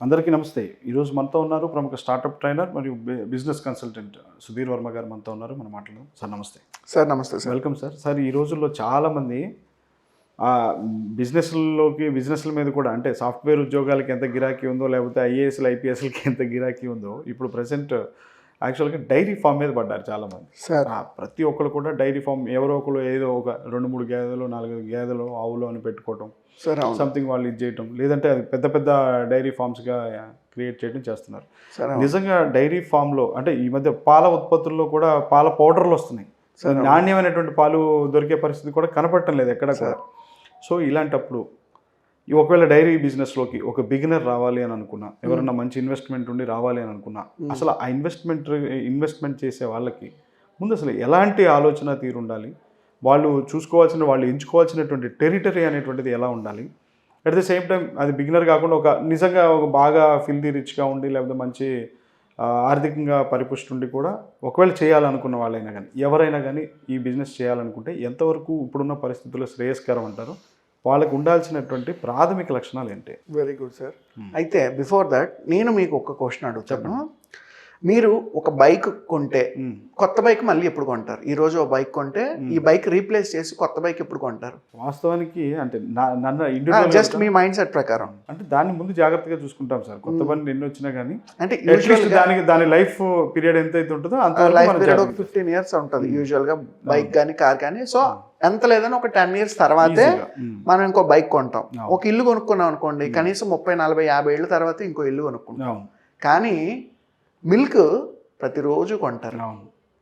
అందరికీ నమస్తే. ఈరోజు మనతో ఉన్నారు ప్రముఖ స్టార్టప్ ట్రైనర్ మరియు బిజినెస్ కన్సల్టెంట్ సుధీర్ వర్మ గారు మనతో ఉన్నారు. మనం మాట్లాడదాం. సార్ నమస్తే. సార్ నమస్తే సార్. Welcome sir. సార్ ఈ రోజుల్లో చాలామంది బిజినెస్ల మీద కూడా అంటే సాఫ్ట్వేర్ ఉద్యోగాలకి ఎంత గిరాకీ ఉందో, లేకపోతే ఐఏఎస్లు ఐపీఎస్లకి ఎంత గిరాకీ ఉందో, ఇప్పుడు ప్రజెంట్ యాక్చువల్గా డైరీ ఫామ్ మీద పడ్డారు చాలామంది. సార్ ప్రతి ఒక్కరు కూడా డైరీ ఫామ్, ఎవరో ఒకరు ఏదో ఒక 2-3 గేదెలు 4 గేదెలు ఆవులు అని పెట్టుకోవటం, సార్ సంథింగ్ వాళ్ళు ఇది చేయటం, లేదంటే అది పెద్ద పెద్ద డైరీ ఫామ్స్గా క్రియేట్ చేయడం చేస్తున్నారు. నిజంగా డైరీ ఫామ్లో అంటే ఈ మధ్య పాల ఉత్పత్తుల్లో కూడా పాల పౌడర్లు వస్తున్నాయి. నాణ్యమైనటువంటి పాలు దొరికే పరిస్థితి కూడా కనపడటం లేదు ఎక్కడ కూడా. సో ఇలాంటప్పుడు ఒకవేళ డైరీ బిజినెస్లోకి ఒక బిగినర్ రావాలి అని అనుకున్నా, ఎవరన్నా మంచి ఇన్వెస్ట్మెంట్ ఉండి రావాలి అని అనుకున్నా, అసలు ఆ ఇన్వెస్ట్మెంట్ చేసే వాళ్ళకి ముందు అసలు ఎలాంటి ఆలోచన తీరు ఉండాలి, వాళ్ళు ఎంచుకోవాల్సినటువంటి టెరిటరీ అనేటువంటిది ఎలా ఉండాలి, అట్ ద సేమ్ టైం అది బిగినర్ కాకుండా నిజంగా ఒక బాగా ఫిల్దీ రిచ్గా ఉండి, లేకపోతే మంచి ఆర్థికంగా పరిపుష్టి ఉండి కూడా ఒకవేళ చేయాలనుకున్న వాళ్ళైనా కానీ, ఎవరైనా కానీ ఈ బిజినెస్ చేయాలనుకుంటే ఎంతవరకు ఇప్పుడున్న పరిస్థితుల్లో శ్రేయస్కరం అంటారు, వాళ్ళకు ఉండాల్సినటువంటి ప్రాథమిక లక్షణాలు ఏంటి? Very good sir. అయితే బిఫోర్ దట్ నేను మీకు ఒక క్వశ్చన్ అడుగుతాను. మీరు ఒక బైక్ కొంటే కొత్త బైక్ మళ్ళీ ఎప్పుడు కొంటారు? ఈ రోజు ఒక బైక్ కొంటే ఈ బైక్ రీప్లేస్ చేసి కొత్త బైక్ ఎప్పుడు కొంటారు? వాస్తవానికి అంటే జస్ట్ మీ మైండ్ సెట్ ప్రకారం అంటే దాన్ని ముందు జాగ్రత్తగా చూసుకుంటాం సార్. కొత్త బండి ఎన్ని వచ్చినా కానీ అంటే దాని లైఫ్ పీరియడ్ ఎంత అయితే ఉంటుందో అంత లైఫ్ పీరియడ్ ఒక 15 years ఉంటుంది యూజువల్ గా బైక్ కానీ కార్ కానీ. సో ఎంత లేదని ఒక 10 years తర్వాతే మనం ఇంకో బైక్ కొంటాం. ఒక ఇల్లు కొనుక్కున్నాం అనుకోండి, కనీసం 30-40-50 ఏళ్ళ తర్వాత ఇంకో ఇల్లు కొనుక్కుంటాం. కానీ మిల్క్ ప్రతిరోజు కొంటారు.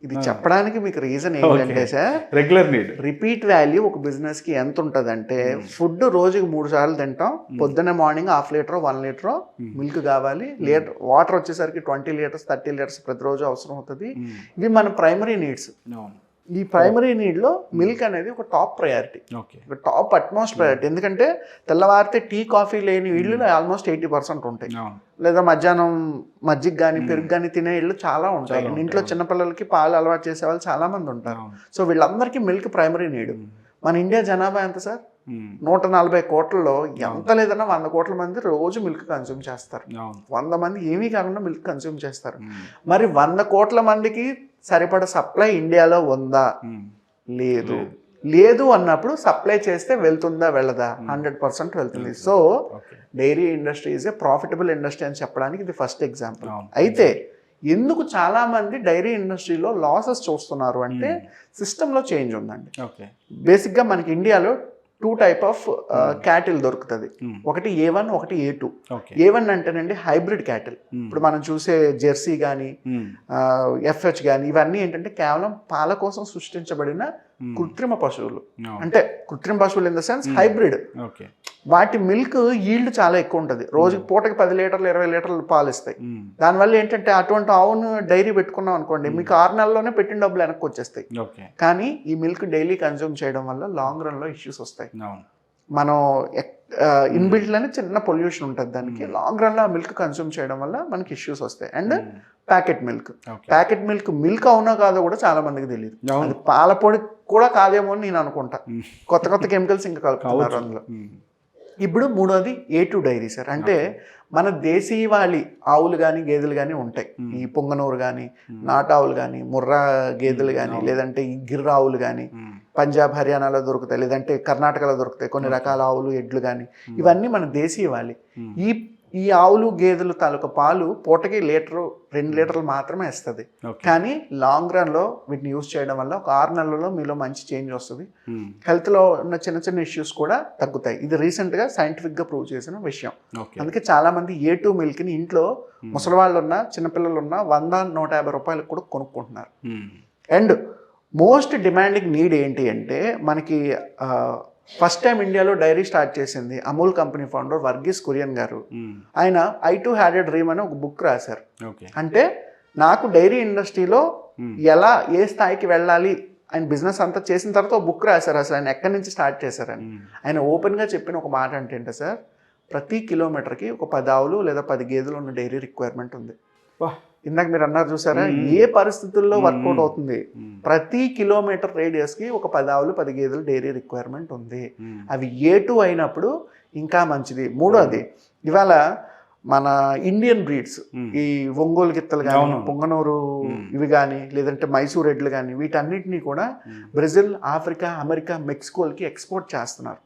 ఇది చెప్పడానికి మీకు రీజన్ ఏంటంటే sir, regular need, repeat value ఒక బిజినెస్ కి ఎంత ఉంటుందంటే, ఫుడ్ రోజుకి 3 సార్లు తింటాం. పొద్దున్న మార్నింగ్ 1/2 లీటర్ 1 లీటర్ మిల్క్ కావాలి. వాటర్ వచ్చేసరికి 20 liters 30 liters ప్రతిరోజు అవసరం అవుతుంది. ఇవి మన ప్రైమరీ నీడ్స్. ఈ ప్రైమరీ నీడ్లో మిల్క్ అనేది ఒక టాప్ ప్రయారిటీ, ఒక టాప్ అట్మోస్ట్ ప్రయారిటీ. ఎందుకంటే తెల్లవారితే టీ కాఫీ లేని ఇళ్ళు ఆల్మోస్ట్ 80% ఉంటాయి. లేదా మధ్యాహ్నం మజ్జిగ కానీ పెరుగు కానీ తినే ఇళ్ళు చాలా ఉంటాయి. ఇంట్లో చిన్నపిల్లలకి పాలు అలవాటు చేసే వాళ్ళు చాలా మంది ఉంటారు. సో వీళ్ళందరికీ మిల్క్ ప్రైమరీ నీడ్. మన ఇండియా జనాభా ఎంత సార్? 140 కోట్లలో ఎంత లేదన్నా 100 కోట్ల మంది రోజు మిల్క్ కన్స్యూమ్ చేస్తారు. 100 మంది ఏమీ కాకుండా మిల్క్ కన్స్యూమ్ చేస్తారు. మరి 100 కోట్ల మందికి సరిపడ సప్లై ఇండియాలో ఉందా? లేదు అన్నప్పుడు సప్లై చేస్తే వెళ్తుందా వెళ్ళదా? 100% వెళ్తుంది. So dairy industry is a profitable industry అని చెప్పడానికి ఇది ఫస్ట్ ఎగ్జాంపుల్. అయితే ఎందుకు చాలా మంది డైరీ ఇండస్ట్రీలో లాసెస్ చూస్తున్నారు అంటే సిస్టంలో చేంజ్ ఉందండి. బేసిక్గా మనకి ఇండియాలో 2 types ఆఫ్ క్యాటిల్ దొరుకుతుంది. ఒకటి A1, ఒకటి A2. A1 అంటేనండి హైబ్రిడ్ క్యాటిల్. ఇప్పుడు మనం చూసే జెర్సీ కానీ FH కానీ ఇవన్నీ ఏంటంటే కేవలం పాల కోసం సృష్టించబడిన కృత్రిమ పశువులు. అంటే కృత్రిమ పశువులు ఇన్ ద సెన్స్ హైబ్రిడ్. వాటి మిల్క్ ఈల్డ్ చాలా ఎక్కువ ఉంటుంది. రోజుకి పూటకి 10 లీటర్లు 20 లీటర్లు పాలు ఇస్తాయి. దానివల్ల ఏంటంటే అటువంటి ఆవును డైరీ పెట్టుకున్నాం అనుకోండి, మీకు 6 నెలల్లోనే పెట్టిన డబ్బులు వెనక్కి వచ్చేస్తాయి. కానీ ఈ మిల్క్ డైలీ కన్జ్యూమ్ చేయడం వల్ల లాంగ్ రన్ లో ఇష్యూస్ వస్తాయి. మనం ఇన్బిల్ట్ లోనే చిన్న పొల్యూషన్ ఉంటుంది దానికి. లాంగ్ రన్ లో మిల్క్ కన్జ్యూమ్ చేయడం వల్ల మనకి ఇష్యూస్ వస్తాయి. అండ్ ప్యాకెట్ మిల్క్ అవునో కాదో కూడా చాలా మందికి తెలియదు. అది పాల పొడి కూడా కాదేమో అని నేను అనుకుంటా. కొత్త కెమికల్స్ ఇంకా కలుపుతున్నారు అందులో. ఇప్పుడు మూడోది A2 డైరీ సార్. అంటే మన దేశీవాళి ఆవులు కానీ గేదెలు కానీ ఉంటాయి. ఈ పొంగనూరు కానీ నాటావులు కానీ ముర్రా గేదెలు కానీ, లేదంటే ఈ గిర్ర ఆవులు కానీ పంజాబ్ హర్యానాలో దొరుకుతాయి, లేదంటే కర్ణాటకలో దొరుకుతాయి కొన్ని రకాల ఆవులు ఎడ్లు కానీ. ఇవన్నీ మన దేశీవాళి. ఈ ఆవులు గేదెలు తాలూకా పాలు పూటకి 1-2 లీటర్లు మాత్రమే ఇస్తుంది. కానీ లాంగ్ రన్ లో వీటిని యూజ్ చేయడం వల్ల ఒక 6 నెలల్లో మీలో మంచి చేంజ్ వస్తుంది. హెల్త్ లో ఉన్న చిన్న ఇష్యూస్ కూడా తగ్గుతాయి. ఇది రీసెంట్ గా సైంటిఫిక్ గా ప్రూవ్ చేసిన విషయం. అందుకే చాలా మంది A2 మిల్క్ ని ఇంట్లో ముసలి వాళ్ళు ఉన్నా చిన్నపిల్లలు ఉన్నా 100-150 రూపాయలకు కూడా కొనుక్కుంటున్నారు. అండ్ మోస్ట్ డిమాండింగ్ నీడ్ ఏంటి అంటే, మనకి ఫస్ట్ టైం ఇండియాలో డైరీ స్టార్ట్ చేసింది అమూల్ కంపెనీ ఫౌండర్ వర్గీస్ కురియన్ గారు. ఆయన I too had a dream అని ఒక బుక్ రాశారు. అంటే నాకు డైరీ ఇండస్ట్రీలో ఎలా ఏ స్థాయికి వెళ్ళాలి ఆయన బిజినెస్ అంతా చేసిన తర్వాత ఒక బుక్ రాశారు. అసలు ఆయన ఎక్కడి నుంచి స్టార్ట్ చేశారని ఆయన ఓపెన్గా చెప్పిన ఒక మాట అంటే సార్, ప్రతి కిలోమీటర్కి ఒక 10 ఆవులు లేదా 10 గేదెలు ఉన్న డైరీ రిక్వైర్మెంట్ ఉంది. ఇందాక మీరు అన్నారు చూసారా, ఏ పరిస్థితుల్లో వర్కౌట్ అవుతుంది. ప్రతి కిలోమీటర్ రేడియస్ కి ఒక 10 ఆవులు 10 గేదెలు డైరీ రిక్వైర్మెంట్ ఉంది. అవి A2 అయినప్పుడు ఇంకా మంచిది. మూడోది, ఇవాళ మన ఇండియన్ బ్రీడ్స్ ఈ ఒంగోలు గిత్తలు కానీ అవును. పొంగనూరు ఇవి కానీ లేదంటే మైసూర్ ఎడ్లు కానీ వీటన్నిటిని కూడా బ్రెజిల్, ఆఫ్రికా, అమెరికా, మెక్సికోలకి ఎక్స్పోర్ట్ చేస్తున్నారు.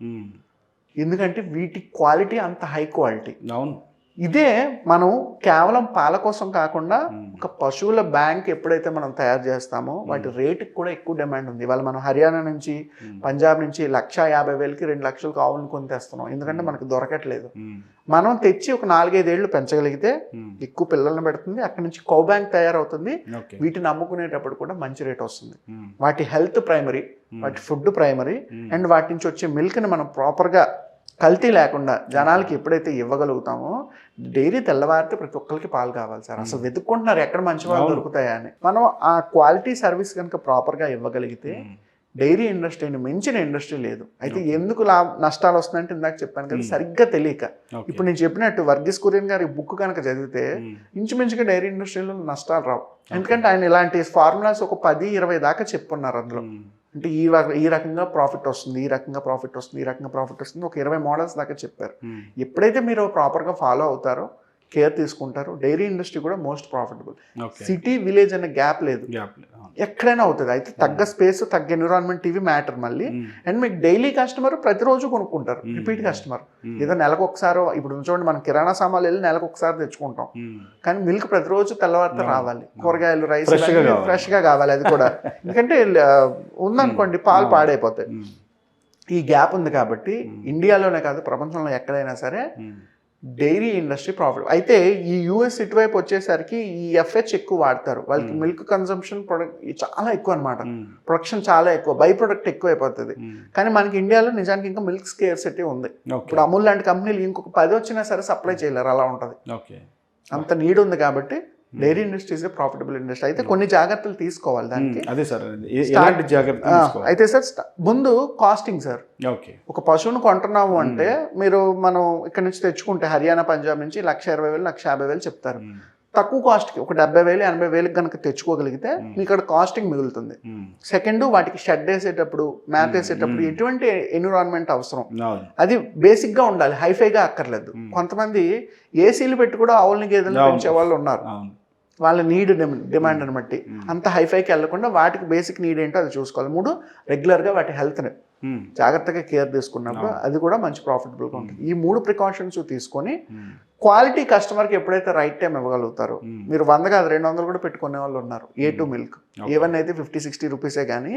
ఎందుకంటే వీటి క్వాలిటీ అంత హై క్వాలిటీ. అవును. ఇదే మనం కేవలం పాల కోసం కాకుండా ఒక పశువుల బ్యాంక్ ఎప్పుడైతే మనం తయారు చేస్తామో వాటి రేటుకి కూడా ఎక్కువ డిమాండ్ ఉంది. ఇవాళ మనం హర్యానా నుంచి, పంజాబ్ నుంచి 1,50,000కి 2 లక్షలకు ఆవులను కొని తెస్తున్నాం. ఎందుకంటే మనకు దొరకట్లేదు. మనం తెచ్చి ఒక 4-5 ఏళ్ళు పెంచగలిగితే ఎక్కువ పిల్లల్ని పెడుతుంది. అక్కడి నుంచి కౌ బ్యాంక్ తయారవుతుంది. వీటిని అమ్ముకునేటప్పుడు కూడా మంచి రేట్ వస్తుంది. వాటి హెల్త్ ప్రైమరీ, వాటి ఫుడ్ ప్రైమరీ, అండ్ వాటి నుంచి వచ్చే మిల్క్ని మనం ప్రాపర్గా కల్తీ లేకుండా జనాలకి ఎప్పుడైతే ఇవ్వగలుగుతామో, డైరీ తెల్లవారితే ప్రతి ఒక్కరికి పాలు కావాలి సార్. అసలు వెతుక్కుంటున్నారు ఎక్కడ మంచి వాళ్ళు దొరుకుతాయా అని. మనం ఆ క్వాలిటీ సర్వీస్ కనుక ప్రాపర్గా ఇవ్వగలిగితే డైరీ ఇండస్ట్రీని మించిన ఇండస్ట్రీ లేదు. అయితే ఎందుకు నష్టాలు వస్తున్నాయంటే ఇందాక చెప్పాను కదా, సరిగ్గా తెలియక. ఇప్పుడు నేను చెప్పినట్టు వర్గీస్ కురియన్ గారి బుక్ కనుక చదివితే ఇంచుమించుగా డైరీ ఇండస్ట్రీలో నష్టాలు రావు. ఎందుకంటే ఆయన ఇలాంటి ఫార్ములాస్ ఒక 10-20 దాకా చెప్పున్నారు అందులో. అంటే ఈ రకంగా ప్రాఫిట్ వస్తుంది, ఈ రకంగా ప్రాఫిట్ వస్తుంది, ఈ రకంగా ప్రాఫిట్ వస్తుంది, ఒక 20 మోడల్స్ దాకా చెప్పారు. ఎప్పుడైతే మీరు ప్రాపర్గా ఫాలో అవుతారో, కేర్ తీసుకుంటారు, డైరీ ఇండస్ట్రీ కూడా మోస్ట్ ప్రాఫిటబుల్. సిటీ విలేజ్ అనే గ్యాప్ లేదు, ఎక్కడైనా అవుతుంది. అయితే తగ్గ స్పేస్, తగ్గ ఎన్విరాన్మెంట్ ఇవి మ్యాటర్ మళ్ళీ. అండ్ మీకు డైలీ కస్టమర్ ప్రతిరోజు కొనుక్కుంటారు, రిపీట్ కస్టమర్. ఏదో నెలకు ఒకసారి, ఇప్పుడు చూడండి మనం కిరాణా సామాన్లు వెళ్ళి నెలకు ఒకసారి తెచ్చుకుంటాం, కానీ మిల్క్ ప్రతిరోజు తెల్లవారితో రావాలి. కూరగాయలు, రైస్ ఫ్రెష్గా కావాలి. అది కూడా ఎందుకంటే ఉందనుకోండి పాలు పాడైపోతాయి. ఈ గ్యాప్ ఉంది కాబట్టి ఇండియాలోనే కాదు ప్రపంచంలో ఎక్కడైనా సరే డైరీ ఇండస్ట్రీ ప్రాఫిట్. అయితే ఈ యూఎస్ ఇటువైపు వచ్చేసరికి ఈ ఎఫ్హెచ్ ఎక్కువ వాడతారు. వాళ్ళకి మిల్క్ కన్సంప్షన్ చాలా ఎక్కువ అనమాట, ప్రొడక్షన్ చాలా ఎక్కువ, బై ప్రొడక్ట్ ఎక్కువ అయిపోతుంది. కానీ మనకి ఇండియాలో నిజానికి ఇంకా మిల్క్ స్కేర్సిటీ ఉంది. ఇప్పుడు అమూల్ లాంటి కంపెనీలు ఇంకొక 10 వచ్చినా సరే సప్లై చేయలేరు, అలా ఉంటుంది. అంత నీడ్ ఉంది కాబట్టి dairy industry is profitable industry. అయితే కొన్ని జాగ్రత్తలు తీసుకోవాలి దానికి. అదే సార్, ఎలాంటి జాగ్రత్తలు? అయితే సార్ ముందు కాస్టింగ్ సార్. ఒక పశువును కొంటున్నాము అంటే మనం ఇక్కడ నుంచి తెచ్చుకుంటే హర్యానా, పంజాబ్ నుంచి 1,20,000, 1,50,000 చెప్తారు. తక్కువ కాస్ట్కి ఒక 70,000, 80,000 కనుక తెచ్చుకోగలిగితే మీకు ఇక్కడ కాస్టింగ్ మిగులుతుంది. సెకండ్, వాటికి షెడ్ వేసేటప్పుడు, మ్యాట్ వేసేటప్పుడు ఎటువంటి ఎన్విరాన్మెంట్ అవసరం, అది బేసిక్ గా ఉండాలి, హైఫైగా అక్కర్లేదు. కొంతమంది ఏసీలు పెట్టి కూడా ఆవుల్ని, గేదెలను పెంచే వాళ్ళు ఉన్నారు. వాళ్ళ నీడ్ డిమాండ్ని బట్టి అంత హైఫైకి వెళ్లకుండా వాటికి బేసిక్ నీడ్ ఏంటో అది చూసుకోవాలి. 3, రెగ్యులర్గా వాటి హెల్త్ని జాగ్రత్తగా కేర్ తీసుకున్నప్పుడు అది కూడా మంచి ప్రాఫిటబుల్గా ఉంటుంది. ఈ 3 ప్రికాషన్స్ తీసుకొని క్వాలిటీ కస్టమర్కి ఎప్పుడైతే రైట్ టైం ఇవ్వగలుగుతారో, మీరు 100 కాదు 200 కూడా పెట్టుకునే వాళ్ళు ఉన్నారు. A2 మిల్క్ A1 అయితే 50-60 రూపీసే, కానీ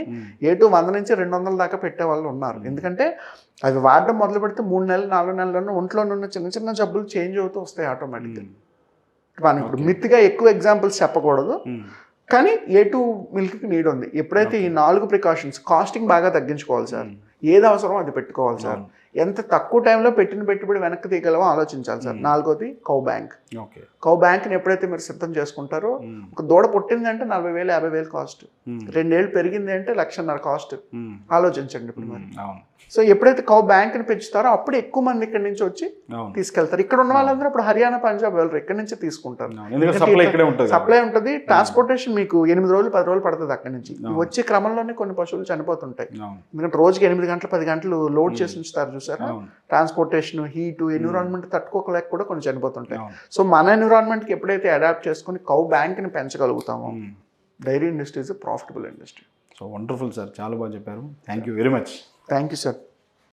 A2 100 నుంచి 200 దాకా పెట్టే వాళ్ళు ఉన్నారు. ఎందుకంటే అవి వాడడం మొదలు పెడితే 3 నెలలు 4 నెలల్లో ఒంట్లో ఉన్న చిన్న చిన్న జబ్బులు చేంజ్ అవుతూ వస్తాయి ఆటోమేటిక్గా. మనం ఇప్పుడు మిత్తిగా ఎక్కువ ఎగ్జాంపుల్స్ చెప్పకూడదు, కానీ A2 మిల్క్కి నీడ్ ఉంది. ఎప్పుడైతే ఈ 4 ప్రికాషన్స్, కాస్టింగ్ బాగా తగ్గించుకోవాలి సార్, ఏది అవసరమో అది పెట్టుకోవాలి సార్, ఎంత తక్కువ టైంలో పెట్టిన పెట్టుబడి వెనక్కి తీయగలమో ఆలోచించాలి సార్. 4వది కౌ బ్యాంక్. కౌ బ్యాంక్ని ఎప్పుడైతే మీరు సిద్ధం చేసుకుంటారో, ఒక దూడ పుట్టిందంటే 40,000, 50,000 కాస్ట్, 2 ఏళ్ళు పెరిగింది అంటే 1,50,000 కాస్ట్. ఆలోచించండి ఇప్పుడు మరి. సో ఎప్పుడైతే కౌ బ్యాంక్ని పెంచుతారో అప్పుడు ఎక్కువ మంది ఇక్కడ నుంచి వచ్చి తీసుకెళ్తారు. ఇక్కడ ఉన్న వాళ్ళందరూ ఇప్పుడు హర్యానా, పంజాబ్ వెళ్ళరు, ఇక్కడ నుంచి తీసుకుంటారు. సప్లై ఉంటుంది, ట్రాన్స్పోర్టేషన్ మీకు 8 రోజులు 10 రోజులు పడుతుంది. అక్కడి నుంచి వచ్చే క్రమంలోనే కొన్ని పశువులు చనిపోతుంటాయి. ఎందుకంటే రోజుకి 8 గంటలు 10 గంటలు లోడ్ చేసి ఉంచుతారు చూసారా. ట్రాన్స్పోర్టేషన్, హీట్, ఎన్విరాన్మెంట్ తట్టుకోలేక కూడా కొన్ని చనిపోతుంటాయి. సో మన ఎన్విరాన్మెంట్కి ఎప్పుడైతే అడాప్ట్ చేసుకుని కౌ బ్యాంక్ని పెంచగలుగుతామో, dairy industry is profitable industry. So wonderful sir, చాలా బాగా చెప్పారు. Thank you very much. Thank you, sir.